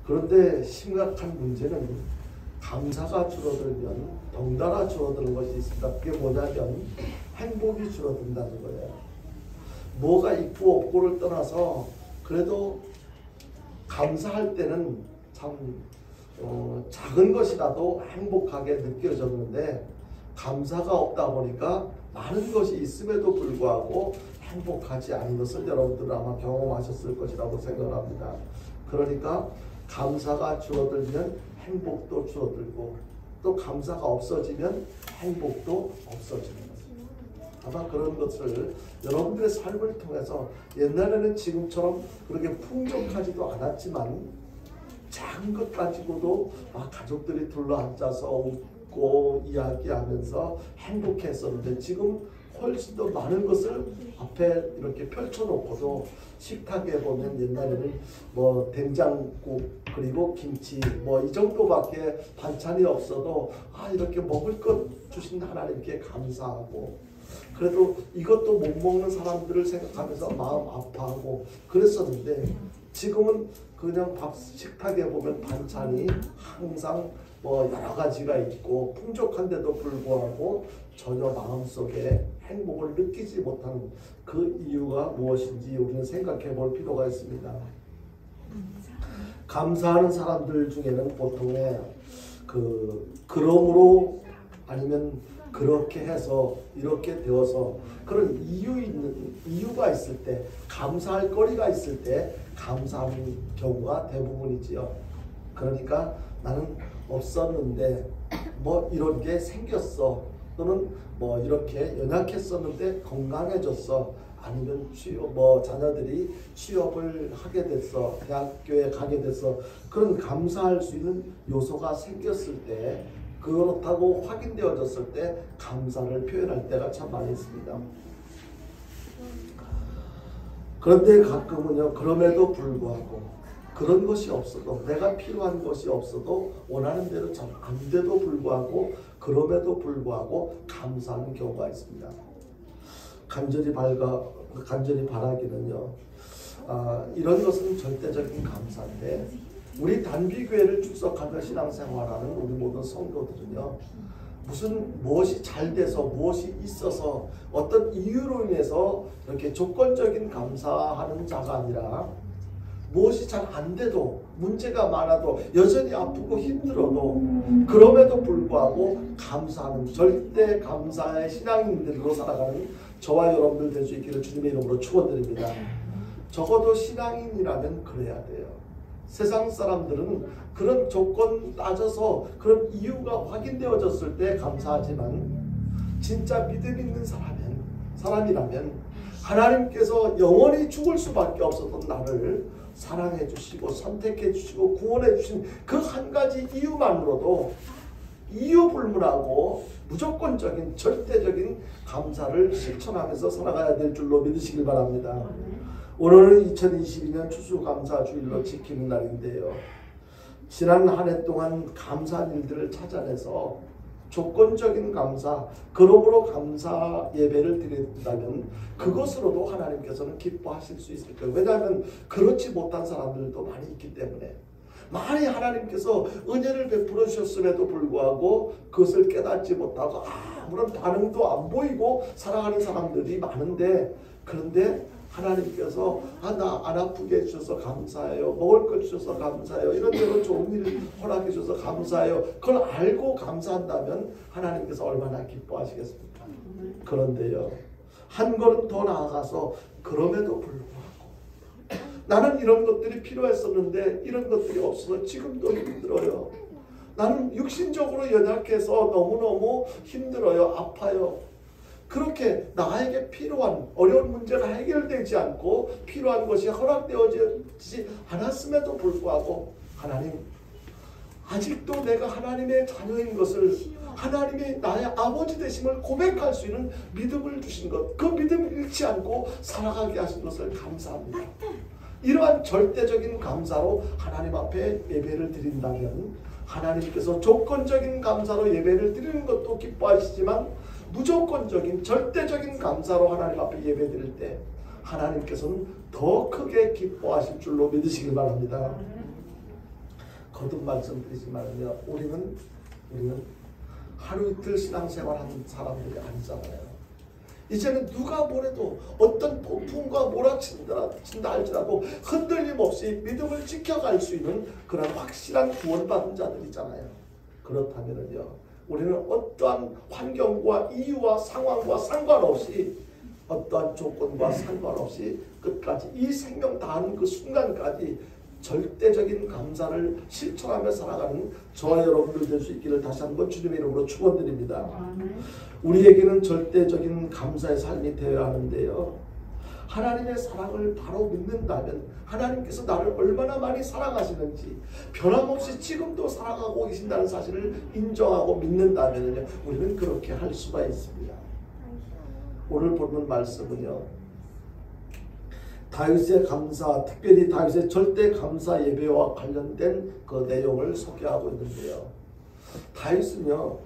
그런데 심각한 문제는 감사가 줄어들면 덩달아 줄어드는 것이 있습니다. 그게 뭐냐면 행복이 줄어든다는 거예요. 뭐가 있고 없고를 떠나서 그래도 감사할 때는 참 작은 것이라도 행복하게 느껴졌는데 감사가 없다 보니까 많은 것이 있음에도 불구하고 행복하지 않은 것을 여러분들 아마 경험하셨을 것이라고 생각합니다. 그러니까 감사가 줄어들면 행복도 줄어들고 또 감사가 없어지면 행복도 없어지는 거예요. 아마 그런 것을 여러분들의 삶을 통해서 옛날에는 지금처럼 그렇게 풍족하지도 않았지만 작은 것 가지고도 막 가족들이 둘러앉아서 웃고 이야기하면서 행복했었는데 지금 훨씬 더 많은 것을 앞에 이렇게 펼쳐놓고도 식탁에 보면 옛날에는 뭐 된장국 그리고 김치 뭐 이 정도밖에 반찬이 없어도 이렇게 먹을 것 주신 하나님께 감사하고 그래도 이것도 못 먹는 사람들을 생각하면서 마음 아파하고 그랬었는데 지금은 그냥 밥 식탁에 보면 반찬이 항상 뭐 여러 가지가 있고 풍족한데도 불구하고 전혀 마음속에 행복을 느끼지 못하는 그 이유가 무엇인지 우리는 생각해 볼 필요가 있습니다. 감사하는 사람들 중에는 보통의 그러므로 아니면 그렇게 해서 이렇게 되어서 그런 이유가 있을 때 감사할 거리가 있을 때 감사하는 경우가 대부분이지요. 그러니까 나는 없었는데 뭐 이런 게 생겼어 또는 뭐 이렇게 연약했었는데 건강해졌어 아니면 자녀들이 취업을 하게 됐어 대학교에 가게 됐어 그런 감사할 수 있는 요소가 생겼을 때 그렇다고 확인되어졌을 때 감사를 표현할 때가 참 많이 있습니다. 그런데 가끔은요 그럼에도 불구하고 그런 것이 없어도 내가 필요한 것이 없어도 원하는 대로 잘 안 돼도 불구하고 그럼에도 불구하고 감사하는 경우가 있습니다. 간절히 바라기는요 이런 것은 절대적인 감사인데 우리 단비교회를 출석하며 신앙생활하는 우리 모든 성도들은요 무엇이 잘 돼서 무엇이 있어서 어떤 이유로 인해서 이렇게 조건적인 감사하는 자가 아니라 무엇이 잘 안 돼도 문제가 많아도 여전히 아프고 힘들어도 그럼에도 불구하고 감사하는 절대 감사의 신앙인들로 살아가는 저와 여러분들 될 수 있기를 주님의 이름으로 축원드립니다. 적어도 신앙인이라면 그래야 돼요. 세상 사람들은 그런 조건 따져서 그런 이유가 확인되어졌을 때 감사하지만 진짜 믿음 있는 사람이라면 하나님께서 영원히 죽을 수밖에 없었던 나를 사랑해 주시고 선택해 주시고 구원해 주신 그 한 가지 이유만으로도 이유 불문하고 무조건적인 절대적인 감사를 실천하면서 살아가야 될 줄로 믿으시길 바랍니다. 오늘은 2022년 추수감사주일로 지키는 날인데요. 지난 한 해 동안 감사한 일들을 찾아내서 조건적인 감사, 그러므로 감사 예배를 드린다면 그것으로도 하나님께서는 기뻐하실 수 있을 거예요. 왜냐하면 그렇지 못한 사람들도 많이 있기 때문에 많이 하나님께서 은혜를 베풀어 주셨음에도 불구하고 그것을 깨닫지 못하고 아무런 반응도 안 보이고 살아가는 사람들이 많은데 그런데 하나님께서 나 안 아프게 해주셔서 감사해요. 먹을 것 주셔서 감사해요. 이런 대로 좋은 일 허락해 주셔서 감사해요. 그걸 알고 감사한다면 하나님께서 얼마나 기뻐하시겠습니까? 그런데요. 한 걸음 더 나아가서 그럼에도 불구하고 나는 이런 것들이 필요했었는데 이런 것들이 없어서 지금도 힘들어요. 나는 육신적으로 연약해서 너무너무 힘들어요. 아파요. 그렇게 나에게 필요한 어려운 문제가 해결되지 않고 필요한 것이 허락되어지지 않았음에도 불구하고 하나님 아직도 내가 하나님의 자녀인 것을 하나님이 나의 아버지 되심을 고백할 수 있는 믿음을 주신 것 그 믿음을 잃지 않고 살아가게 하신 것을 감사합니다. 이러한 절대적인 감사로 하나님 앞에 예배를 드린다면 하나님께서 조건적인 감사로 예배를 드리는 것도 기뻐하시지만 무조건적인 절대적인 감사로 하나님 앞에 예배드릴 때 하나님께서는 더 크게 기뻐하실 줄로 믿으시길 바랍니다. 거듭 말씀드리지만요, 우리는 하루 이틀 신앙생활하는 사람들이 아니잖아요. 이제는 누가 뭐래도 어떤 폭풍과 몰아친다 할지라도 흔들림 없이 믿음을 지켜갈 수 있는 그런 확실한 구원받은 자들이잖아요. 그렇다면요, 우리는 어떠한 환경과 이유와 상황과 상관없이, 어떠한 조건과 상관없이 끝까지 이 생명 다하는 그 순간까지 절대적인 감사를 실천하며 살아가는 저와 여러분들 될 수 있기를 다시 한번 주님의 이름으로 축원드립니다. 우리에게는 절대적인 감사의 삶이 되어야 하는데요, 하나님의 사랑을 바로 믿는다면, 하나님께서 나를 얼마나 많이 사랑하시는지 변함없이 지금도 사랑하고 계신다는 사실을 인정하고 믿는다면 우리는 그렇게 할 수가 있습니다. 오늘 보는 말씀은요, 다윗의 감사, 특별히 다윗의 절대 감사 예배와 관련된 그 내용을 소개하고 있는데요, 다윗은요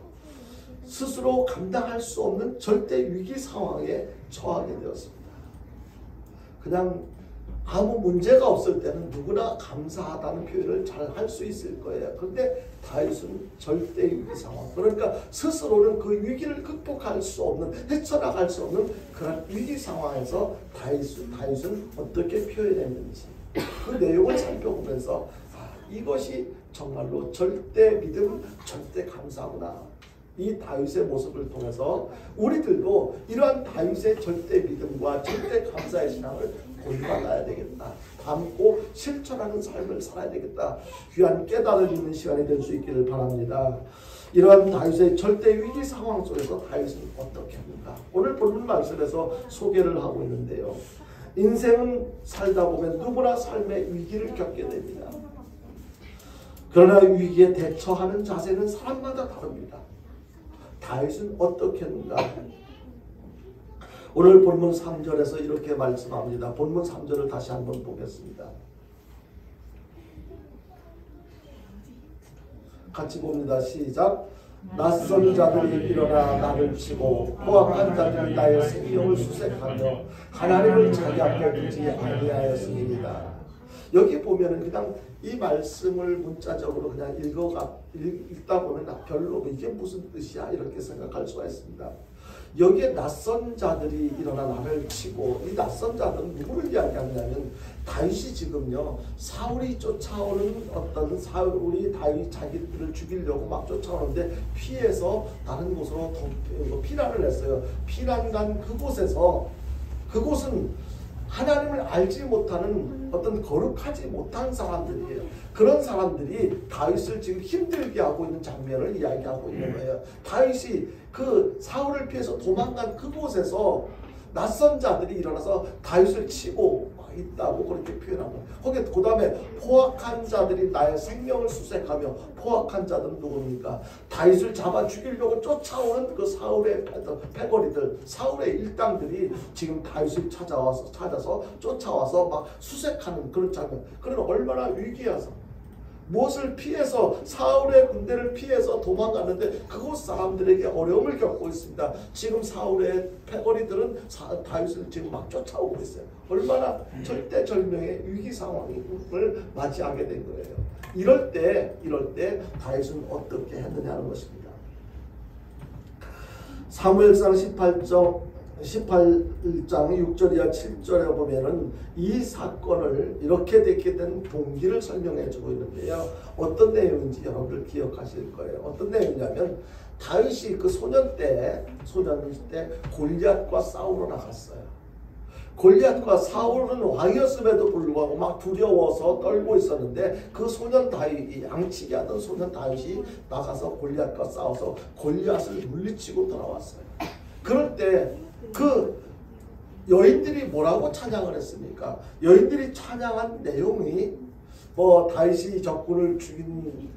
스스로 감당할 수 없는 절대 위기 상황에 처하게 되었습니다. 그냥 아무 문제가 없을 때는 누구나 감사하다는 표현을 잘 할 수 있을 거예요. 그런데 다윗은 절대 위기 상황, 그러니까 스스로는 그 위기를 극복할 수 없는, 헤쳐나갈 수 없는 그런 위기 상황에서 다윗은 어떻게 표현했는지 그 내용을 살펴보면서 이것이 정말로 절대 믿음, 절대 감사구나. 이 다윗의 모습을 통해서 우리들도 이러한 다윗의 절대 믿음과 절대 감사의 신앙을 본받아야 되겠다. 담고 실천하는 삶을 살아야 되겠다. 귀한 깨달을 있는 시간이 될 수 있기를 바랍니다. 이러한 다윗의 절대 위기 상황 속에서 다윗은 어떻게 합니까? 오늘 본문 말씀에서 소개를 하고 있는데요, 인생은 살다 보면 누구나 삶의 위기를 겪게 됩니다. 그러나 위기에 대처하는 자세는 사람마다 다릅니다. 다윗은 어떻게 했는가? 오늘 본문 3절에서 이렇게 말씀합니다. 본문 3절을 다시 한번 보겠습니다. 같이 봅니다. 시작. 낯선 자들이 일어나 나를 치고 포악한 자들이 나의 생명을 수색하며 하나님을 자기 앞에 두지 아니하였습니다. 여기 보면은 그냥 이 말씀을 문자적으로 그냥 읽다 보면 별로 이게 무슨 뜻이야 이렇게 생각할 수가 있습니다. 여기에 낯선 자들이 일어나 나를 치고, 이 낯선 자들은 누구를 이야기하냐면 다윗이 지금요 사울이 쫓아오는 어떤 사울이 다윗 자기들을 죽이려고 막 쫓아오는데 피해서 다른 곳으로 피난을 했어요. 피난간 그곳은 하나님을 알지 못하는 어떤 거룩하지 못한 사람들이에요. 그런 사람들이 다윗을 지금 힘들게 하고 있는 장면을 이야기하고 있는 거예요. 다윗이 그 사울을 피해서 도망간 그곳에서 낯선 자들이 일어나서 다윗을 치고 있다고 그렇게 표현하고, 거기에 그 다음에 포악한 자들이 나의 생명을 수색하며, 포악한 자들은 누굽니까? 다윗을 잡아 죽이려고 쫓아오는 그 사울의 패거리들, 사울의 일당들이 지금 다윗을 찾아서 쫓아와서 막 수색하는 그런 장면. 그러면 얼마나 위기여서 무엇을 피해서, 사울의 군대를 피해서 도망가는데 그곳 사람들에게 어려움을 겪고 있습니다. 지금 사울의 패거리들은 다윗을 지금 막 쫓아오고 있어요. 얼마나 절대절명의 위기 상황을 맞이하게 된 거예요. 이럴 때 다윗은 어떻게 했느냐는 것입니다. 사무엘상 18장 6절이야 7절에 보면은 이 사건을 이렇게 됐게 된 동기를 설명해 주고 있는데요. 어떤 내용인지 여러분들 기억하실 거예요. 어떤 내용이냐면 다윗이 그 소년 때 골리앗과 싸우러 나갔어요. 골리앗과 사울은 왕이었음에도 불구하고 막 두려워서 떨고 있었는데 그 소년 다윗이, 양치기 하던 소년 다윗이 나가서 골리앗과 싸워서 골리앗을 물리치고 돌아왔어요. 그럴 때 그 여인들이 뭐라고 찬양을 했습니까? 여인들이 찬양한 내용이 다윗이 적군을 죽인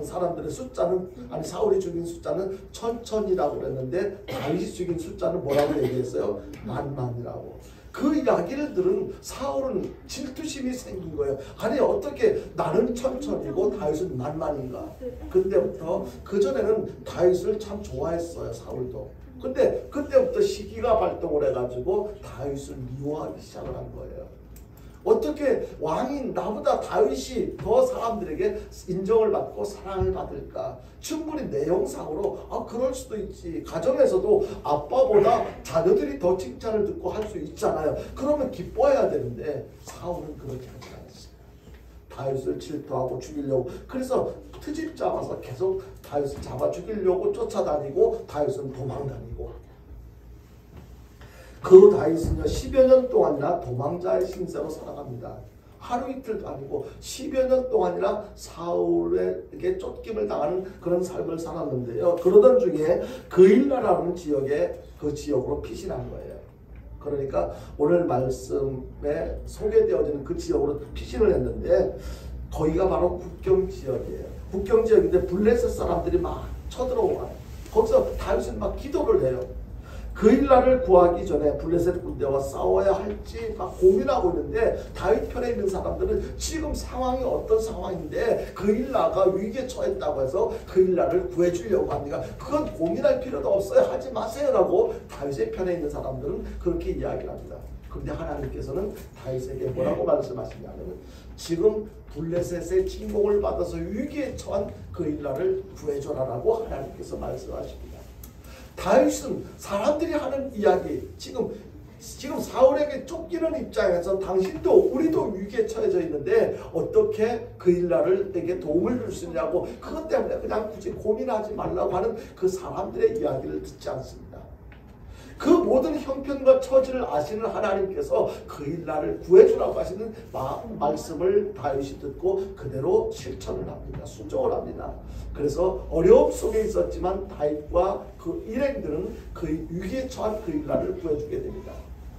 사람들의 숫자는, 아니 사울이 죽인 숫자는 1000이라고 그랬는데 다윗이 죽인 숫자는 뭐라고 얘기했어요? 10,000이라고. 그 이야기를 들은 사울은 질투심이 생긴 거예요. 아니 어떻게 나는 1000이고 다윗은 10,000인가? 그때부터, 그전에는 다윗을 참 좋아했어요, 사울도. 근데 그때부터 시기가 발동을 해가지고 다윗을 미워하기 시작을 한 거예요. 어떻게 왕인 나보다 다윗이 더 사람들에게 인정을 받고 사랑을 받을까? 충분히 내용상으로 그럴 수도 있지. 가정에서도 아빠보다 자녀들이 더 칭찬을 듣고 할 수 있잖아요. 그러면 기뻐해야 되는데 사울은 그렇게 하지 않았어요. 다윗을 질투하고 죽이려고, 그래서 트집 잡아서 계속 다윗을 잡아 죽이려고 쫓아다니고 다윗은 도망다니고, 그 다윗은요 10여 년 동안이나 도망자의 신세로 살아갑니다. 하루 이틀도 아니고 10여 년 동안이나 사울에게 쫓김을 당하는 그런 삶을 살았는데요. 그러던 중에 그일라라는 지역에 그 지역으로 피신한 거예요. 그러니까 오늘 말씀에 소개되어지는 그 지역으로 피신을 했는데 거기가 바로 국경 지역이에요. 국경 지역인데 블레셋 사람들이 막 쳐들어와요. 거기서 다윗은 막 기도를 해요. 그일라를 구하기 전에 블레셋 군대와 싸워야 할지 막 고민하고 있는데 다윗 편에 있는 사람들은 지금 상황이 어떤 상황인데 그일라가 위기에 처했다고 해서 그일라를 구해주려고 합니다. 그건 고민할 필요도 없어요. 하지 마세요라고 다윗의 편에 있는 사람들은 그렇게 이야기를 합니다. 그런데 하나님께서는 다윗에게 뭐라고 말씀하시냐면 지금 블레셋의 침공을 받아서 위기에 처한 그일라를 구해줘라라고 하나님께서 말씀하십니다. 다윗은 사람들이 하는 이야기, 지금 사울에게 쫓기는 입장에서 당신도 우리도 위기에 처해져 있는데 어떻게 그일라를에게 도움을 줄 수 있냐고, 그것 때문에 그냥 굳이 고민하지 말라고 하는 그 사람들의 이야기를 듣지 않습니다. 그 모든 형편과 처지를 아시는 하나님께서 그일라를 구해주라고 하시는 말씀을 다윗이 듣고 그대로 실천을 합니다. 순종을 합니다. 그래서 어려움 속에 있었지만 다윗과 그 일행들은 그 위기에 처한 그일라를 구해주게 됩니다.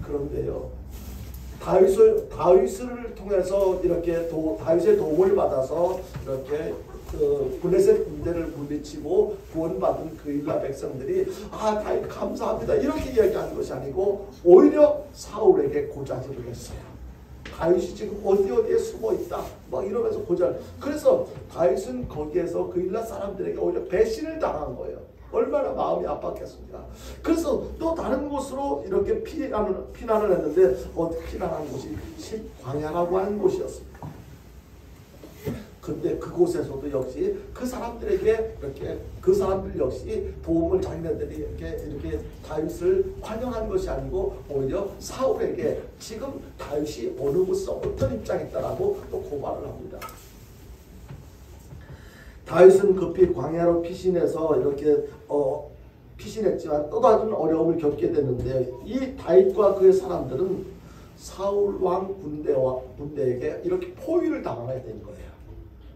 그런데요, 다윗을 통해서 이렇게 다윗의 도움을 받아서 이렇게 블레셋 군대를 물리치고 구원받은 그일라 백성들이 다윗 감사합니다 이렇게 이야기하는 것이 아니고 오히려 사울에게 고자질을 했어요. 다윗이 지금 어디에 숨어 있다 막 이러면서 고자질. 그래서 다윗은 거기에서 그일라 사람들에게 오히려 배신을 당한 거예요. 얼마나 마음이 아팠겠습니까? 그래서 또 다른 곳으로 이렇게 피난을 했는데 피난한 곳이 광야라고 하는 곳이었습니다. 근데 그곳에서도 역시 그 사람들에게 이렇게 그 사람들 역시 도움을 자기네들이 이렇게 다윗을 환영한 것이 아니고 오히려 사울에게 지금 다윗이 어느 곳에서 어떤 입장에 있다라고 또 고발을 합니다. 다윗은 급히 광야로 피신해서 이렇게 피신했지만 또 다른 어려움을 겪게 되는데 이 다윗과 그의 사람들은 사울 왕 군대에게 이렇게 포위를 당하게 된 거예요.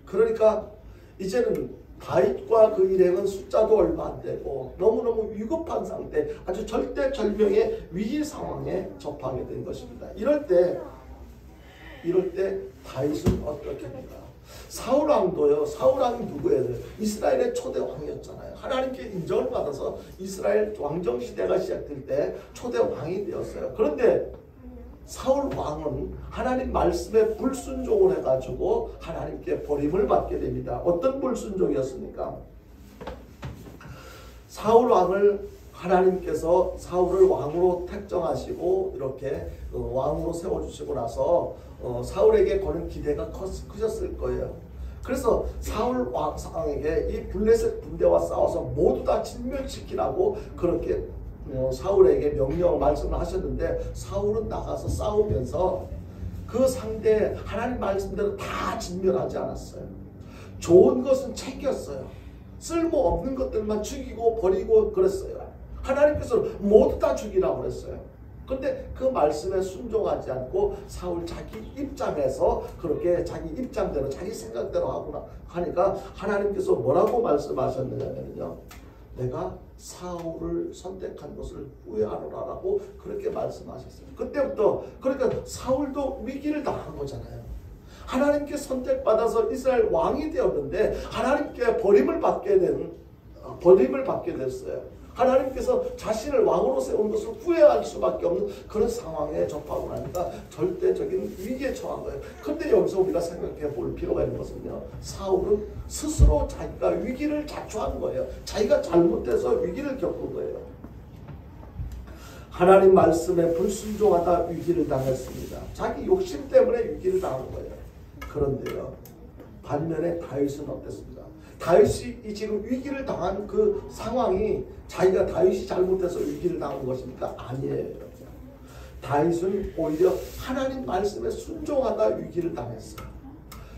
그러니까 이제는 다윗과 그 일행은 숫자도 얼마 안 되고 너무너무 위급한 상태, 아주 절대절명의 위기 상황에 접하게 된 것입니다. 이럴 때 다윗은 어떻게 합니까? 사울왕도요. 사울왕이 누구예요? 이스라엘의 초대 왕이었잖아요. 하나님께 인정을 받아서 이스라엘 왕정 시대가 시작될 때 초대 왕이 되었어요. 그런데 사울 왕은 하나님 말씀에 불순종을 해가지고 하나님께 버림을 받게 됩니다. 어떤 불순종이었습니까? 사울 왕을 하나님께서 사울을 왕으로 택정하시고 이렇게 왕으로 세워주시고 나서 사울에게 거는 기대가 크셨을 거예요. 그래서 사울 왕에게 이 블레셋 군대와 싸워서 모두 다 진멸시키라고 그렇게 사울에게 말씀을 하셨는데 사울은 나가서 싸우면서 그 상대 하나님 말씀대로 다 진멸하지 않았어요. 좋은 것은 챙겼어요. 쓸모없는 것들만 죽이고 버리고 그랬어요. 하나님께서 모두 다 죽이라고 그랬어요. 근데 그 말씀에 순종하지 않고 사울 자기 입장에서 그렇게 자기 입장대로 자기 생각대로 하니까 하나님께서 뭐라고 말씀하셨느냐면요, 내가 사울을 선택한 것을 후회하노라라고 그렇게 말씀하셨어요. 그때부터 그러니까 사울도 위기를 당한 거잖아요. 하나님께 선택받아서 이스라엘 왕이 되었는데 하나님께 버림을 받게 됐어요. 하나님께서 자신을 왕으로 세운 것을 후회할 수밖에 없는 그런 상황에 접하고 나니까 절대적인 위기에 처한 거예요. 근데 여기서 우리가 생각해 볼 필요가 있는 것은요, 사울은 스스로 자기가 위기를 자초한 거예요. 자기가 잘못해서 위기를 겪은 거예요. 하나님 말씀에 불순종하다 위기를 당했습니다. 자기 욕심 때문에 위기를 당한 거예요. 그런데요, 반면에 다윗은 어땠습니까? 다윗이 지금 위기를 당한 그 상황이 자기가 다윗이 잘못해서 위기를 당한 것입니까? 아니에요. 다윗은 오히려 하나님 말씀에 순종하다 위기를 당했어요.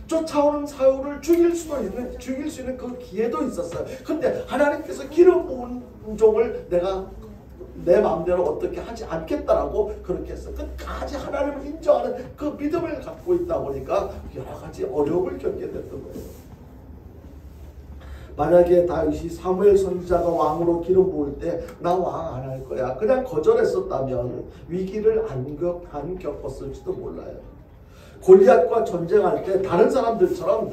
쫓아오는 사울을 죽일 수 있는 그 기회도 있었어요. 그런데 하나님께서 기름 부은 종을 내가 내 마음대로 어떻게 하지 않겠다라고 그렇게 했어요. 끝까지 하나님을 인정하는 그 믿음을 갖고 있다 보니까 여러 가지 어려움을 겪게 됐던 거예요. 만약에 다윗이 사무엘 선지자가 왕으로 기름 부을 때 나 왕 안 할 거야, 그냥 거절했었다면 위기를 안 겪었을지도 몰라요. 골리앗과 전쟁할 때 다른 사람들처럼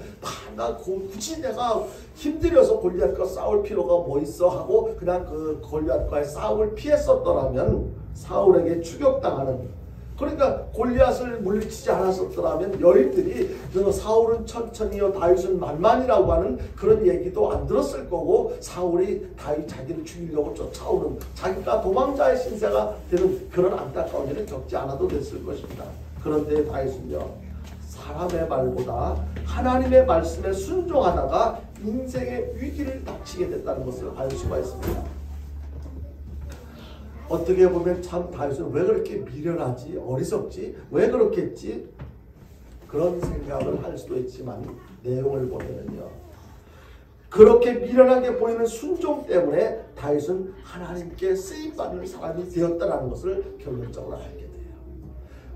굳이 내가 힘들어서 골리앗과 싸울 필요가 뭐 있어 하고 그냥 그 골리앗과의 싸움을 피했었더라면 사울에게 추격당하는, 그러니까 골리앗을 물리치지 않았었더라면 여인들이 사울은 천천히요 다윗은 만만이라고 하는 그런 얘기도 안 들었을 거고, 사울이 다윗 자기를 죽이려고 쫓아오는, 자기가 도망자의 신세가 되는 그런 안타까운 일을 겪지 않아도 됐을 것입니다. 그런데 다윗은요, 사람의 말보다 하나님의 말씀에 순종하다가 인생의 위기를 닥치게 됐다는 것을 알 수가 있습니다. 어떻게 보면 참 다윗은 왜 그렇게 미련하지, 어리석지, 왜 그렇게 했지, 그런 생각을 할 수도 있지만 내용을 보면요, 그렇게 미련하게 보이는 순종 때문에 다윗은 하나님께 쓰임받는 사람이 되었다는 것을 결론적으로 알게 돼요.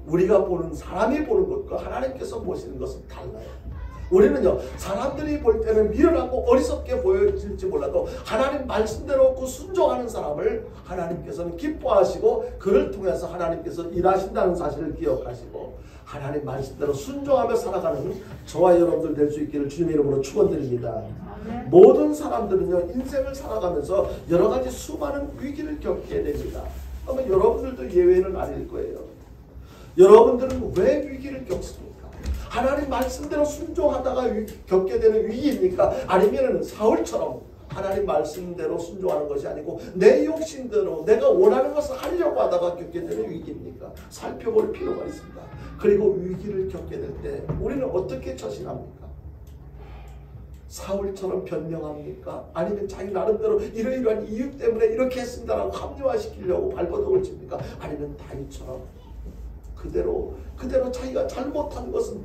우리가 보는, 사람이 보는 것과 하나님께서 보시는 것은 달라요. 우리는요, 사람들이 볼 때는 미련하고 어리석게 보여질지 몰라도 하나님 말씀대로 그 순종하는 사람을 하나님께서는 기뻐하시고 그를 통해서 하나님께서 일하신다는 사실을 기억하시고 하나님 말씀대로 순종하며 살아가는 저와 여러분들 될 수 있기를 주님의 이름으로 축원드립니다. 모든 사람들은요, 인생을 살아가면서 여러 가지 수많은 위기를 겪게 됩니다. 아마 여러분들도 예외는 아닐 거예요. 여러분들은 왜 위기를 겪습니까? 하나님 말씀대로 순종하다가 겪게 되는 위기입니까? 아니면 사울처럼 하나님 말씀대로 순종하는 것이 아니고 내 욕심대로 내가 원하는 것을 하려고 하다가 겪게 되는 위기입니까? 살펴볼 필요가 있습니다. 그리고 위기를 겪게 될 때 우리는 어떻게 처신합니까? 사울처럼 변명합니까? 아니면 자기 나름대로 이러이러한 이유 때문에 이렇게 했습니다라고 합리화시키려고 발버둥을 칩니까? 아니면 다윗처럼 그대로 자기가 잘못한 것은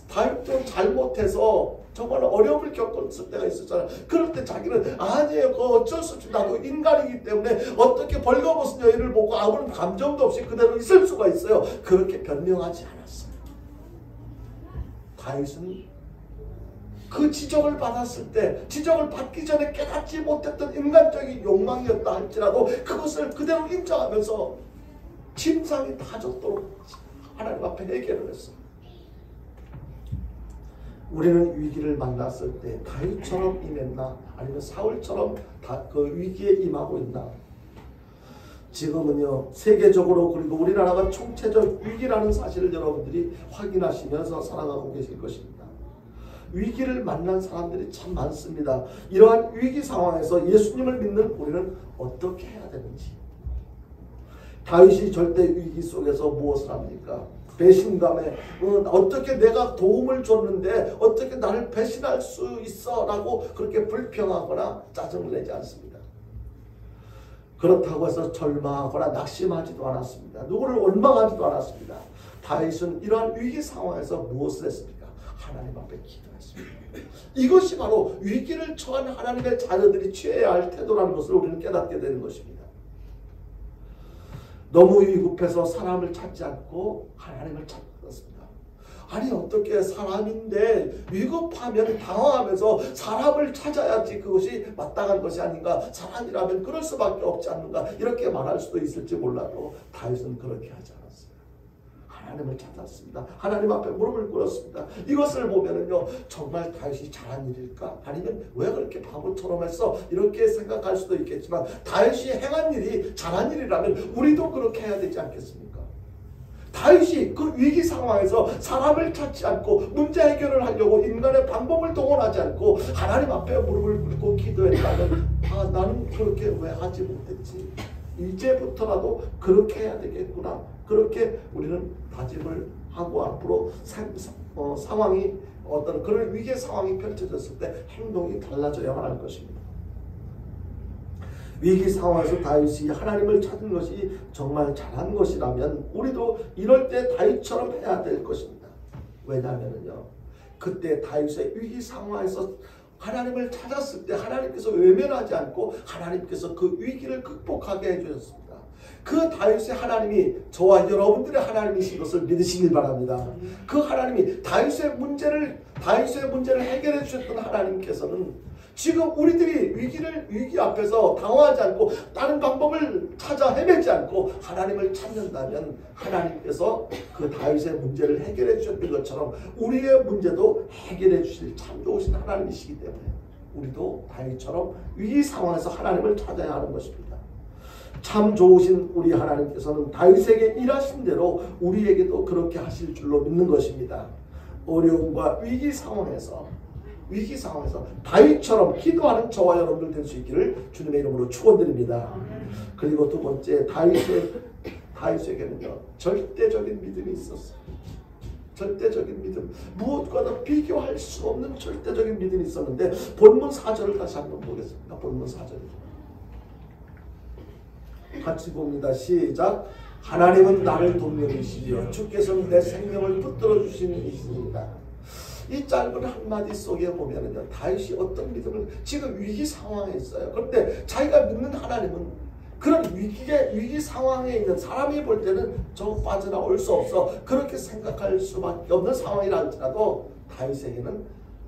다윗도 잘못해서 정말 어려움을 겪었을 때가 있었잖아요. 그럴 때 자기는 아니에요, 그거 어쩔 수 없지, 나도 인간이기 때문에 어떻게 벌거벗은 여인을 보고 아무런 감정도 없이 그대로 있을 수가 있어요. 그렇게 변명하지 않았어요. 다윗은 그 지적을 받았을 때, 지적을 받기 전에 깨닫지 못했던 인간적인 욕망이었다 할지라도 그것을 그대로 인정하면서 침상이 다 젖도록 하나님 앞에 회개를 했어요. 우리는 위기를 만났을 때 다윗처럼 임했나, 아니면 사울처럼 그 위기에 임하고 있나? 지금은요, 세계적으로 그리고 우리나라가 총체적 위기라는 사실을 여러분들이 확인하시면서 살아가고 계실 것입니다. 위기를 만난 사람들이 참 많습니다. 이러한 위기 상황에서 예수님을 믿는 우리는 어떻게 해야 되는지. 다윗이 절대 위기 속에서 무엇을 합니까? 배신감에 어떻게 내가 도움을 줬는데 어떻게 나를 배신할 수 있어 라고 그렇게 불평하거나 짜증을 내지 않습니다. 그렇다고 해서 절망하거나 낙심하지도 않았습니다. 누구를 원망하지도 않았습니다. 다윗은 이러한 위기 상황에서 무엇을 했습니까? 하나님 앞에 기도했습니다. 이것이 바로 위기를 처한 하나님의 자녀들이 취해야 할 태도라는 것을 우리는 깨닫게 되는 것입니다. 너무 위급해서 사람을 찾지 않고 하나님을 찾았습니다. 아니 어떻게 사람인데 위급하면 당황하면서 사람을 찾아야지 그것이 마땅한 것이 아닌가, 사람이라면 그럴 수밖에 없지 않는가, 이렇게 말할 수도 있을지 몰라도 다윗은 그렇게 하지 않았어요. 하나님을 찾았습니다. 하나님 앞에 무릎을 꿇었습니다. 이것을 보면은요, 정말 다윗이 잘한 일일까? 아니면 왜 그렇게 바보처럼 했어? 이렇게 생각할 수도 있겠지만 다윗이 행한 일이 잘한 일이라면 우리도 그렇게 해야 되지 않겠습니까? 다윗이 그 위기 상황에서 사람을 찾지 않고 문제 해결을 하려고 인간의 방법을 동원하지 않고 하나님 앞에 무릎을 꿇고 기도했다면 나는 그렇게 왜 하지 못했지? 이제부터라도 그렇게 해야 되겠구나. 그렇게 우리는 다짐을 하고 앞으로 상황이 어떤 그런 위기의 상황이 펼쳐졌을 때 행동이 달라져야만 할 것입니다. 위기 상황에서 다윗이 하나님을 찾은 것이 정말 잘한 것이라면 우리도 이럴 때 다윗처럼 해야 될 것입니다. 왜냐하면요, 그때 다윗의 위기 상황에서 하나님을 찾았을 때 하나님께서 외면하지 않고 하나님께서 그 위기를 극복하게 해주셨습니다. 그 다윗의 하나님이 저와 여러분들의 하나님이신 것을 믿으시길 바랍니다. 그 하나님이 다윗의 문제를 해결해 주셨던 하나님께서는 지금 우리들이 위기 앞에서 당황하지 않고 다른 방법을 찾아 헤매지 않고 하나님을 찾는다면 하나님께서 그 다윗의 문제를 해결해 주셨던 것처럼 우리의 문제도 해결해 주실 참 좋으신 하나님이시기 때문에 우리도 다윗처럼 위기 상황에서 하나님을 찾아야 하는 것입니다. 참 좋으신 우리 하나님께서는 다윗에게 일하신 대로 우리에게도 그렇게 하실 줄로 믿는 것입니다. 어려움과 위기 상황에서 다윗처럼 기도하는 저와 여러분들 될 수 있기를 주님의 이름으로 축원드립니다. 그리고 두 번째, 다윗에게는요 절대적인 믿음이 있었어요. 절대적인 믿음, 무엇과도 비교할 수 없는 절대적인 믿음이 있었는데 본문 4절을 다시 한번 보겠습니다. 본문 4절입니다. 같이 봅니다. 시작. 하나님은 나를 돕는이시며 주께서는 내 생명을 붙들어 주시는 이십니다. 이 짧은 한마디 속에 보면은요, 다윗이 어떤 믿음을 지금 위기 상황에 있어요. 그런데 자기가 믿는 하나님은 그런 위기 상황에 있는 사람이 볼 때는 저 빠져나올 수 없어 그렇게 생각할 수밖에 없는 상황이라 할지라도 다윗에게는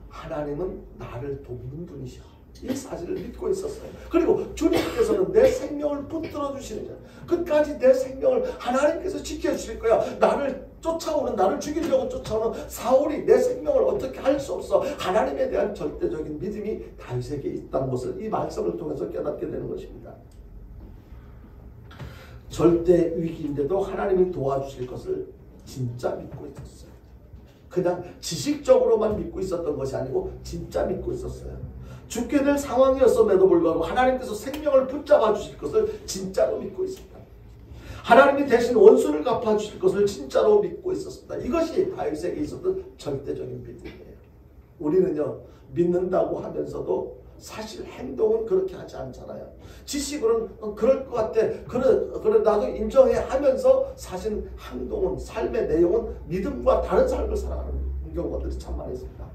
하나님은 나를 돕는 분이셔. 이 사실을 믿고 있었어요. 그리고 주님께서는 내 생명을 붙들어 주시는 자, 끝까지 내 생명을 하나님께서 지켜주실 거야. 나를 죽이려고 쫓아오는 사울이 내 생명을 어떻게 할 수 없어. 하나님에 대한 절대적인 믿음이 다윗에게 있다는 것을 이 말씀을 통해서 깨닫게 되는 것입니다. 절대 위기인데도 하나님이 도와주실 것을 진짜 믿고 있었어요. 그냥 지식적으로만 믿고 있었던 것이 아니고 진짜 믿고 있었어요. 죽게 될 상황이었음에도 불구하고 하나님께서 생명을 붙잡아 주실 것을 진짜로 믿고 있습니다. 하나님이 대신 원수를 갚아 주실 것을 진짜로 믿고 있었습니다. 이것이 다윗에게 있었던 절대적인 믿음이에요. 우리는요, 믿는다고 하면서도 사실 행동은 그렇게 하지 않잖아요. 지식으로는 그럴 것 같아. 그래 나도 인정해 하면서 사실 행동은, 삶의 내용은 믿음과 다른 삶을 살아가는 경우들이 참 많이 있습니다.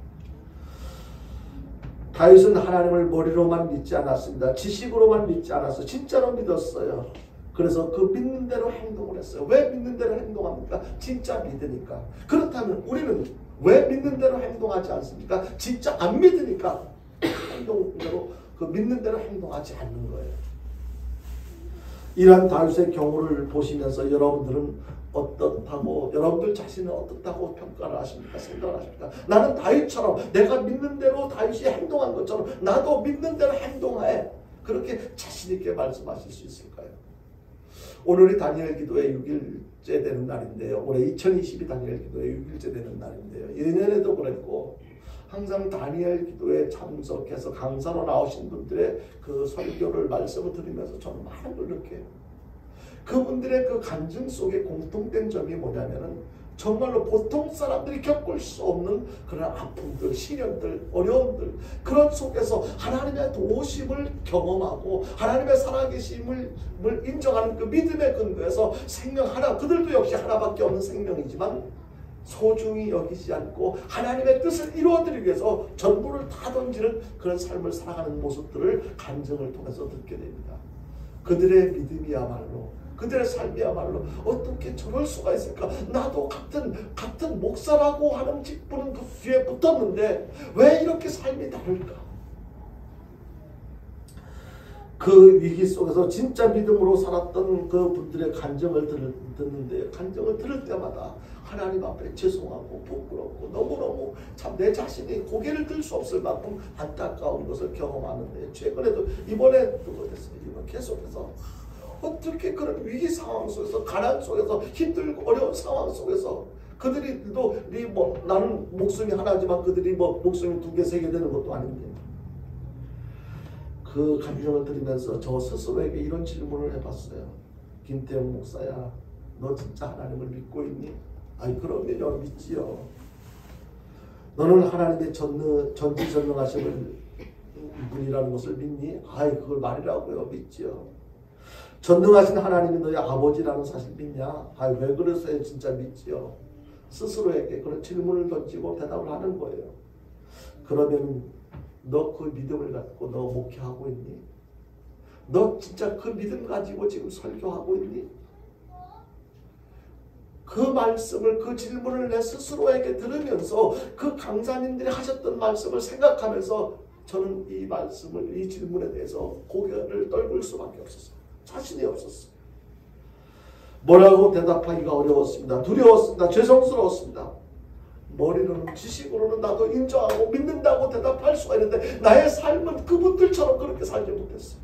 다윗은 하나님을 머리로만 믿지 않았습니다. 지식으로만 믿지 않았어요. 진짜로 믿었어요. 그래서 그 믿는 대로 행동을 했어요. 왜 믿는 대로 행동합니까? 진짜 믿으니까. 그렇다면 우리는 왜 믿는 대로 행동하지 않습니까? 진짜 안 믿으니까 믿는 대로 행동하지 않는 거예요. 이러한 다윗의 경우를 보시면서 여러분들은 어떻다고, 여러분들 자신은 어떻다고 평가를 하십니까? 생각을 하십니까? 나는 다윗처럼 내가 믿는 대로 다윗이 행동한 것처럼 나도 믿는 대로 행동해. 그렇게 자신 있게 말씀하실 수 있을까요? 오늘이 다니엘 기도의 6일째 되는 날인데요. 올해 2022 다니엘 기도의 6일째 되는 날인데요. 1년에도 그랬고 항상 다니엘 기도에 참석해서 강사로 나오신 분들의 그 설교를 말씀을 들으면서 저는 많은 걸 느껴요. 그분들의 그 간증 속에 공통된 점이 뭐냐면은 정말로 보통 사람들이 겪을 수 없는 그런 아픔들, 시련들, 어려움들, 그런 속에서 하나님의 도우심을 경험하고 하나님의 살아계심을 인정하는 그 믿음의 근거에서 생명 하나, 그들도 역시 하나밖에 없는 생명이지만 소중히 여기지 않고 하나님의 뜻을 이루어드리기 위해서 전부를 다 던지는 그런 삶을 살아가는 모습들을 간증을 통해서 듣게 됩니다. 그들의 믿음이야말로, 그들의 삶이야말로 어떻게 저럴 수가 있을까? 나도 같은 목사라고 하는 직분은 그 뒤에 붙었는데 왜 이렇게 삶이 다를까? 그 위기 속에서 진짜 믿음으로 살았던 그 분들의 간증을 듣는데, 간증을 들을 때마다 하나님 앞에 죄송하고 부끄럽고 너무너무 참 내 자신이 고개를 들 수 없을 만큼 안타까운 것을 경험하는데, 최근에도 이번에도 그랬어요. 이번 계속해서 어떻게 그런 위기 상황 속에서, 가난 속에서, 힘들고 어려운 상황 속에서 그들이도 나는 목숨이 하나지만 그들이 목숨이 2개, 3개 되는 것도 아닌데, 그 감정을 들으면서 저 스스로에게 이런 질문을 해봤어요. 김태형 목사야, 너 진짜 하나님을 믿고 있니? 아이, 그럼요, 믿지요. 너는 하나님의 전지전능하심을 분이라는 것을 믿니? 아이, 그걸 말이라고요. 믿지요. 전능하신 하나님이 너의 아버지라는 사실 믿냐? 아이, 왜 그러세요? 진짜 믿지요. 스스로에게 그런 질문을 던지고 대답을 하는 거예요. 그러면 너 그 믿음을 갖고 너 목회하고 있니? 너 진짜 그 믿음 가지고 지금 설교하고 있니? 그 말씀을, 그 질문을 내 스스로에게 들으면서 그 강사님들이 하셨던 말씀을 생각하면서 저는 이 말씀을, 이 질문에 대해서 고개를 떨굴 수밖에 없었어요. 자신이 없었어요. 뭐라고 대답하기가 어려웠습니다. 두려웠습니다. 죄송스러웠습니다. 머리로는, 지식으로는 나도 인정하고 믿는다고 대답할 수가 있는데 나의 삶은 그분들처럼 그렇게 살지 못했어요.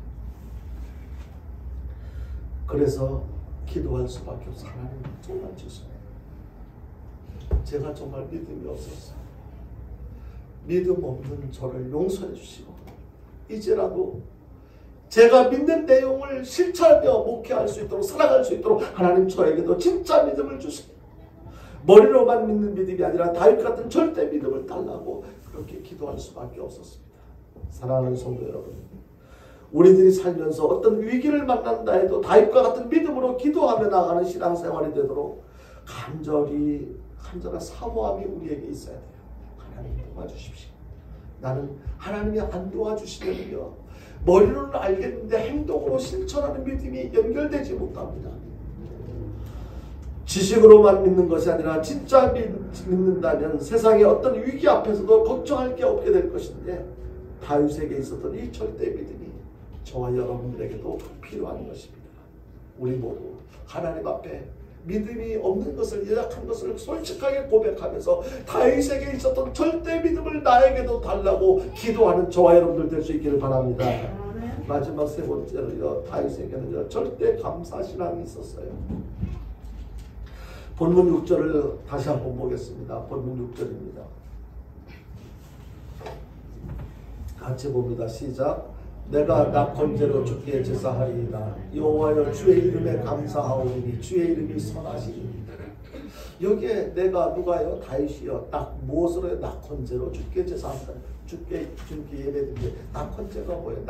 그래서 기도할 수밖에 없어요. 하나님, 정말 죄송해요. 제가 정말 믿음이 없었어요. 믿음 없는 저를 용서해 주시고 이제라도 제가 믿는 내용을 실천하며 목회할 수 있도록, 살아갈 수 있도록 하나님 저에게도 진짜 믿음을 주세요. 머리로만 믿는 믿음이 아니라 다윗 같은 절대 믿음을 달라고 그렇게 기도할 수밖에 없었습니다. 사랑하는 성도 여러분, 우리들이 살면서 어떤 위기를 만난다 해도 다윗과 같은 믿음으로 기도하며 나가는 신앙생활이 되도록 간절한 사모함이 우리에게 있어야 돼요. 하나님 도와주십시오. 나는 하나님이 안 도와주시면요, 머리로는 알겠는데 행동으로 실천하는 믿음이 연결되지 못합니다. 지식으로만 믿는 것이 아니라 진짜 믿는다면 세상의 어떤 위기 앞에서도 걱정할 게 없게 될 것인데, 다윗에게 있었던 이 절대 믿음이 저와 여러분들에게도 필요한 것입니다. 우리 모두 하나님 앞에 믿음이 없는 것을, 연약한 것을 솔직하게 고백하면서 다윗에게 있었던 절대 믿음을 나에게도 달라고 기도하는 저와 여러분들 될 수 있기를 바랍니다. 마지막 세 번째로요, 다윗에게는 절대 감사 신앙이 있었어요. 본문 6절을 다시 한번 보겠습니다. 본문 6절입니다. 같이 봅니다. 시작. 내가 낙헌제로 주께 제사하리이다. 여호와여, 주의 이름에 감사하오니 주의 이름이 선하시니. 여기에 내가 누가요? 다윗이요. 무엇으로 낙헌제로 주께 제사한다. 주께 예배드리는데, 낙헌제가 뭐예요?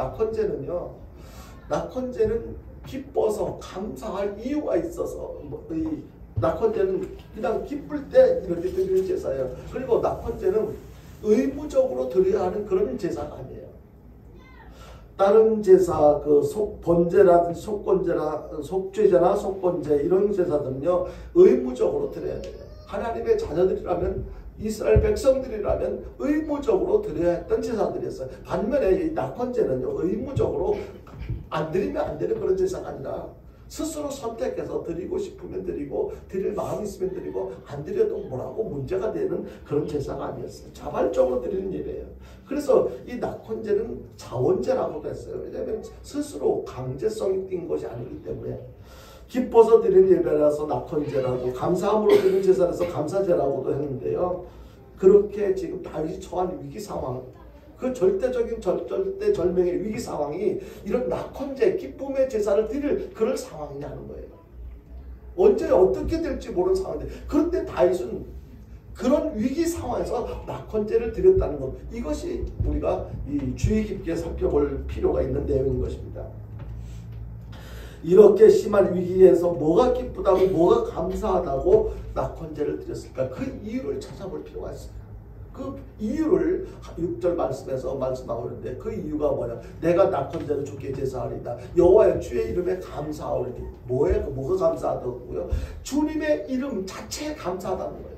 낙헌제는 기뻐서 감사할 이유가 있어서, 이 낙헌제는 그냥 기쁠 때 이렇게 드리는 제사예요. 그리고 낙헌제는 의무적으로 드려야 하는 그런 제사가 아니에요. 다른 제사, 번제라든지 속죄제나 속건제 이런 제사들은요, 의무적으로 드려야 돼요. 하나님의 자녀들이라면, 이스라엘 백성들이라면 의무적으로 드려야 했던 제사들이었어요. 반면에 이 낙헌제는요, 의무적으로 안 드리면 안 되는 그런 제사가 아니라 스스로 선택해서 드리고 싶으면 드리고, 드릴 마음이 있으면 드리고, 안 드려도 뭐라고 문제가 되는 그런 제사가 아니었어요. 자발적으로 드리는 예배예요. 그래서 이 낙헌제는 자원제라고도 했어요. 왜냐하면 스스로 강제성이 띈 것이 아니기 때문에. 기뻐서 드리는 예배라서 낙헌제라고, 감사함으로 드리는 제사라서 감사제라고도 했는데요. 그렇게 지금 다윗이 처한 위기 상황, 그 절대적인 절대절명의 위기 상황이 이런 낙헌제, 기쁨의 제사를 드릴 그런 상황이냐는 거예요. 언제 어떻게 될지 모르는 상황인데, 그런데 다윗은 그런 위기 상황에서 낙헌제를 드렸다는 것, 이것이 우리가 주의 깊게 살펴볼 필요가 있는 내용인 것입니다. 이렇게 심한 위기에서 뭐가 기쁘다고, 뭐가 감사하다고 낙헌제를 드렸을까? 그 이유를 찾아볼 필요가 있어요. 그 이유를 6절 말씀에서 말씀하고 있는데, 그 이유가 뭐냐? 내가 낙헌제를 주께 제사하리이다. 여호와의 주의 이름에 감사하오니. 뭐가 감사하다고요? 주님의 이름 자체에 감사하다는 거예요.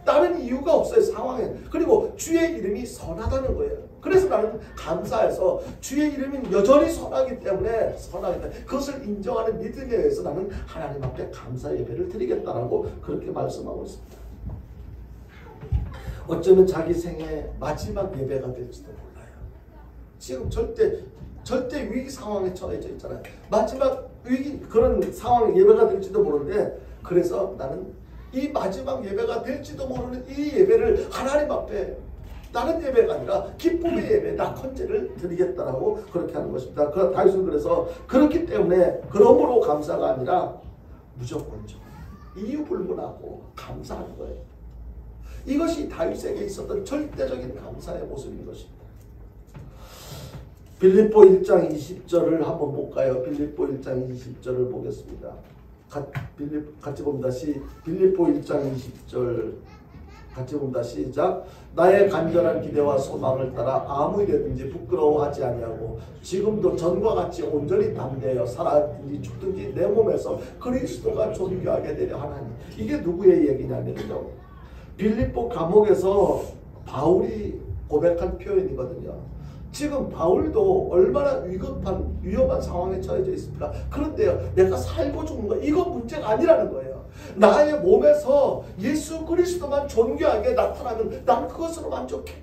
다른 이유가 없어요, 상황에. 그리고 주의 이름이 선하다는 거예요. 그래서 나는 감사해서 주의 이름이 여전히 선하기 때문에 그것을 인정하는 믿음에 의해서 나는 하나님 앞에 감사 예배를 드리겠다라고 그렇게 말씀하고 있습니다. 어쩌면 자기 생애 마지막 예배가 될지도 몰라요. 지금 절대 위기 상황에 처해져 있잖아요. 마지막 위기, 그런 상황 예배가 될지도 모르는데, 그래서 나는 이 마지막 예배가 될지도 모르는 이 예배를 하나님 앞에 다른 예배가 아니라 기쁨의 예배, 낙헌제를 드리겠다라고 그렇게 하는 것입니다. 다윗은 그래서 그렇기 때문에 그러므로 감사가 아니라 무조건적, 이유 불문하고 감사하는 거예요. 이것이 다윗에게 있었던 절대적인 감사의 모습인 것입니다. 빌립보 1장 20절을 한번 볼까요? 빌립보 1장 20절을 보겠습니다. 같이 봅니다. 빌립보 1장 20절 같이 봅니다. 시작. 나의 간절한 기대와 소망을 따라 아무 일에든지 부끄러워하지 아니하고 지금도 전과 같이 온전히 담대하여 살았든지 죽든지 내 몸에서 그리스도가 존귀하게 되려 하나니. 이게 누구의 얘기냐면요, 빌립보 감옥에서 바울이 고백한 표현이거든요. 지금 바울도 얼마나 위험한 상황에 처해져 있습니다. 그런데요, 내가 살고 죽는 거 이거 문제가 아니라는 거예요. 나의 몸에서 예수 그리스도만 존귀하게 나타나면 난 그것으로 만족해.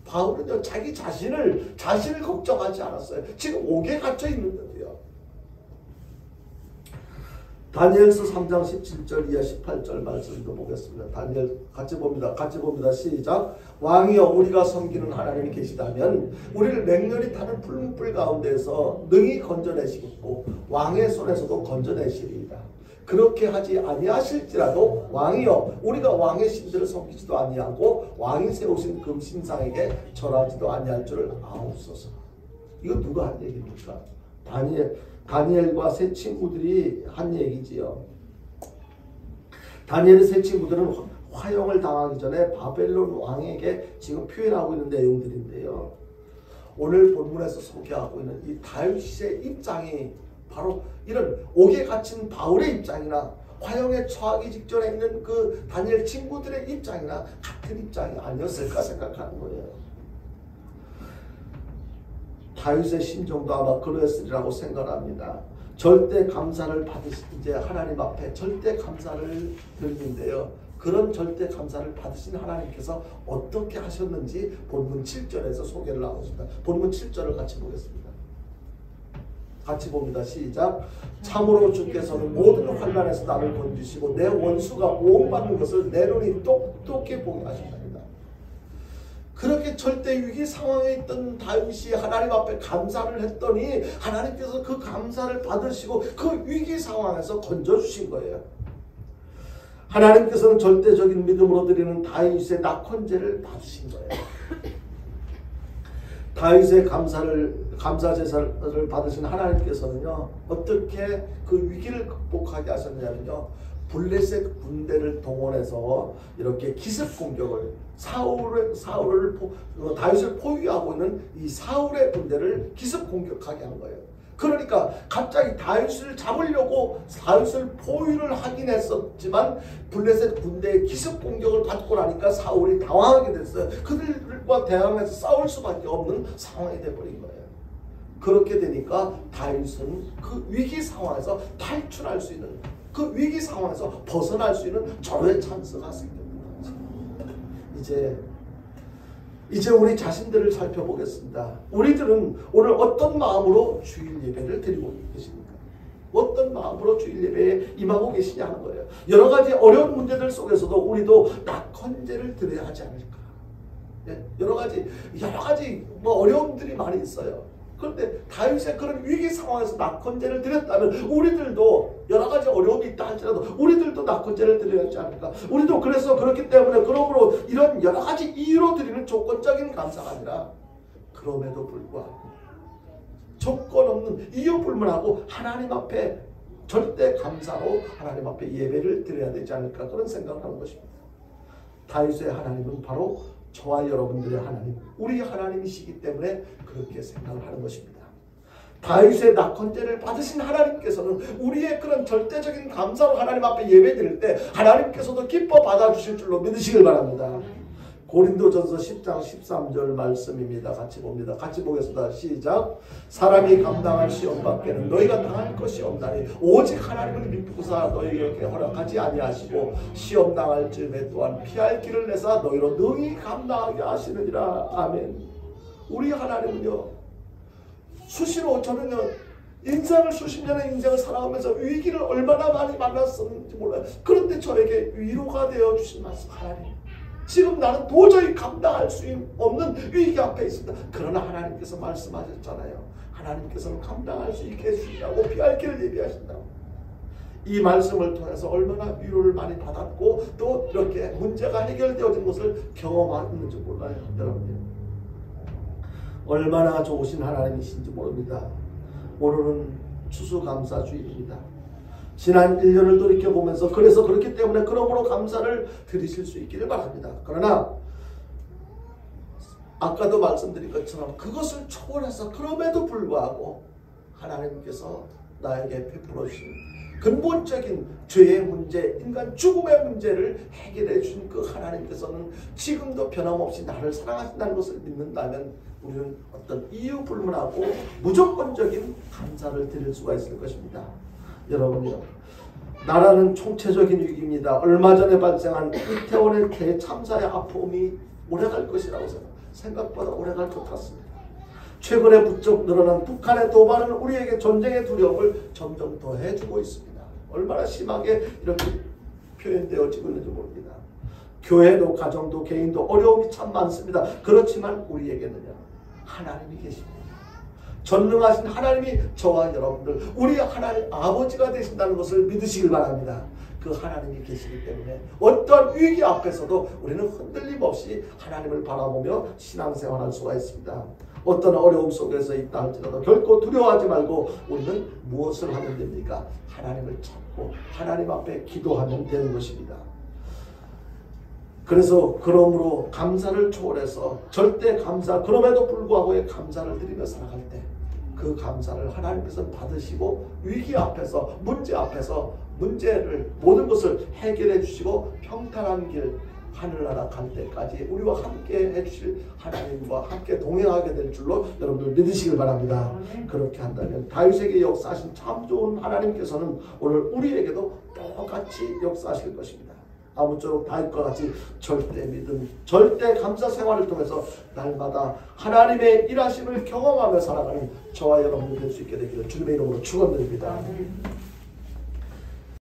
바울은요, 자기 자신을 걱정하지 않았어요. 지금 옥에 갇혀 있는데요. 다니엘서 3장 17절 이하 18절 말씀도 보겠습니다. 다니엘 같이 봅니다. 시작. 왕이여, 우리가 섬기는 하나님이 계시다면 우리를 맹렬히 타는 풀무불 가운데서 능히 건져내시겠고 왕의 손에서도 건져내시리이다. 그렇게 하지 아니하실지라도 왕이여, 우리가 왕의 신들을 섬기지도 아니하고 왕이 세우신 금신상에게 절하지도 아니할 줄을 아옵소서. 이거 누가 한 얘기입니까? 다니엘과 세 친구들이 한 얘기지요. 다니엘의 세 친구들은 화형을 당하기 전에 바벨론 왕에게 지금 표현하고 있는 내용들인데요. 오늘 본문에서 소개하고 있는 이 다윗의 입장이 바로 이런 옥에 갇힌 바울의 입장이나 화형에 처하기 직전에 있는 그 다니엘 친구들의 입장이나 같은 입장이 아니었을까 생각하는 거예요. 다윗의 심정도 아마 그랬으리라고 생각합니다. 절대 감사를 이제 하나님 앞에 절대 감사를 드리는데요. 그런 절대 감사를 받으신 하나님께서 어떻게 하셨는지 본문 7절에서 소개를 하고 있습니다. 본문 7절을 같이 보겠습니다. 같이 봅니다. 시작. 참으로 주께서는 모든 환난에서 나를 건지시고 내 원수가 모험받는 것을 내 눈이 똑똑히 보게 하신다. 그렇게 절대 위기 상황에 있던 다윗이 하나님 앞에 감사를 했더니 하나님께서 그 감사를 받으시고 그 위기 상황에서 건져주신 거예요. 하나님께서는 절대적인 믿음으로 드리는 다윗의 낙헌제를 받으신 거예요. 다윗의 감사 제사를 받으신 하나님께서는요, 어떻게 그 위기를 극복하게 하셨냐면요, 블레셋 군대를 동원해서 이렇게 기습 공격을 다윗을 포위하고 있는 이 사울의 군대를 기습 공격하게 한 거예요. 그러니까 갑자기 다윗을 잡으려고 다윗을 포위를 하긴 했었지만 블레셋 군대의 기습 공격을 받고 나니까 사울이 당황하게 됐어요. 그들과 대항해서 싸울 수밖에 없는 상황이 돼버린 거예요. 그렇게 되니까 다윗은 그 위기 상황에서 탈출할 수 있는, 그 위기 상황에서 벗어날 수 있는 절호의 찬스가 생깁니다. 이제 우리 자신들을 살펴보겠습니다. 우리들은 오늘 어떤 마음으로 주일 예배를 드리고 계십니까? 어떤 마음으로 주일 예배에 임하고 계시냐는 거예요. 여러 가지 어려운 문제들 속에서도 우리도 낙헌제를 드려야 하지 않을까? 여러 가지 어려움들이 많이 있어요. 그런데 다윗의 그런 위기 상황에서 낙헌제를 드렸다면 우리들도 여러 가지 어려움이 있다 할지라도 우리들도 낙헌제를 드려야 하지 않을까. 우리도 그래서 그렇기 때문에 그러므로 이런 여러 가지 이유로 드리는 조건적인 감사가 아니라 그럼에도 불구하고 조건 없는 이유 불문하고 하나님 앞에 절대 감사로 하나님 앞에 예배를 드려야 되지 않을까, 그런 생각을 하는 것입니다. 다윗의 하나님은 바로 저와 여러분들의 하나님, 우리 하나님이시기 때문에 그렇게 생각을 하는 것입니다. 다윗의 낙헌제를 받으신 하나님께서는 우리의 그런 절대적인 감사로 하나님 앞에 예배드릴 때 하나님께서도 기뻐 받아주실 줄로 믿으시길 바랍니다. 고린도전서 10장 13절 말씀입니다. 같이 봅니다. 같이 보겠습니다. 시작. 사람이 감당할 시험 밖에는 너희가 당할 것이 없나니 오직 하나님을 믿고사 너희에게 허락하지 아니하시고 시험 당할 즈음에 또한 피할 길을 내사 너희로 능히 감당하게 하시느니라. 아멘. 우리 하나님은요, 수시로 저는요, 인생을 수십 년의 인생을 살아가면서 위기를 얼마나 많이 만났었는지 몰라요. 그런데 저에게 위로가 되어 주신 말씀, 하나님 지금 나는 도저히 감당할 수 없는 위기 앞에 있습니다. 그러나 하나님께서 말씀하셨잖아요. 하나님께서는 감당할 수 있게 해주신다고, 피할 길을 예비하신다고. 이 말씀을 통해서 얼마나 위로를 많이 받았고 또 이렇게 문제가 해결되어진 것을 경험했는지 몰라요. 여러분들 얼마나 좋으신 하나님이신지 모릅니다. 오늘은 추수감사주일입니다. 지난 1년을 돌이켜보면서 그래서 그렇기 때문에 그러므로 감사를 드리실 수 있기를 바랍니다. 그러나 아까도 말씀드린 것처럼 그것을 초월해서 그럼에도 불구하고 하나님께서 나에게 베풀어 주신 근본적인 죄의 문제, 인간 죽음의 문제를 해결해 주신 그 하나님께서는 지금도 변함없이 나를 사랑하신다는 것을 믿는다면 우리는 어떤 이유 불문하고 무조건적인 감사를 드릴 수가 있을 것입니다. 여러분요, 나라는 총체적인 위기입니다. 얼마 전에 발생한 이태원의 대참사의 아픔이 오래갈 것이라고 생각보다 오래갈 것 같습니다. 최근에 부쩍 늘어난 북한의 도발은 우리에게 전쟁의 두려움을 점점 더해주고 있습니다. 얼마나 심하게 이렇게 표현되어지고 있는지 모릅니다. 교회도 가정도 개인도 어려움이 참 많습니다. 그렇지만 우리에게는요, 하나님이 계십니다. 전능하신 하나님이 저와 여러분들, 우리 하나님 아버지가 되신다는 것을 믿으시길 바랍니다. 그 하나님이 계시기 때문에 어떠한 위기 앞에서도 우리는 흔들림 없이 하나님을 바라보며 신앙생활할 수가 있습니다. 어떤 어려움 속에서 있다 할지라도 결코 두려워하지 말고 우리는 무엇을 하면 됩니까? 하나님을 찾고 하나님 앞에 기도하면 되는 것입니다. 그래서 그러므로 감사를 초월해서 절대 감사, 그럼에도 불구하고의 감사를 드리며 살아갈 때 그 감사를 하나님께서 받으시고 위기 앞에서, 문제 앞에서 문제를, 모든 것을 해결해 주시고 평탄한 길, 하늘나라 갈 때까지 우리와 함께 해주실 하나님과 함께 동행하게 될 줄로 여러분들 믿으시길 바랍니다. 그렇게 한다면 다윗에게 역사하신 참 좋은 하나님께서는 오늘 우리에게도 똑같이 역사하실 것입니다. 아무쪼록 다윗과 같이 절대 믿음, 절대 감사 생활을 통해서 날마다 하나님의 일하심을 경험하며 살아가는 저와 여러분이 될 수 있게 되기를 주님의 이름으로 축원드립니다.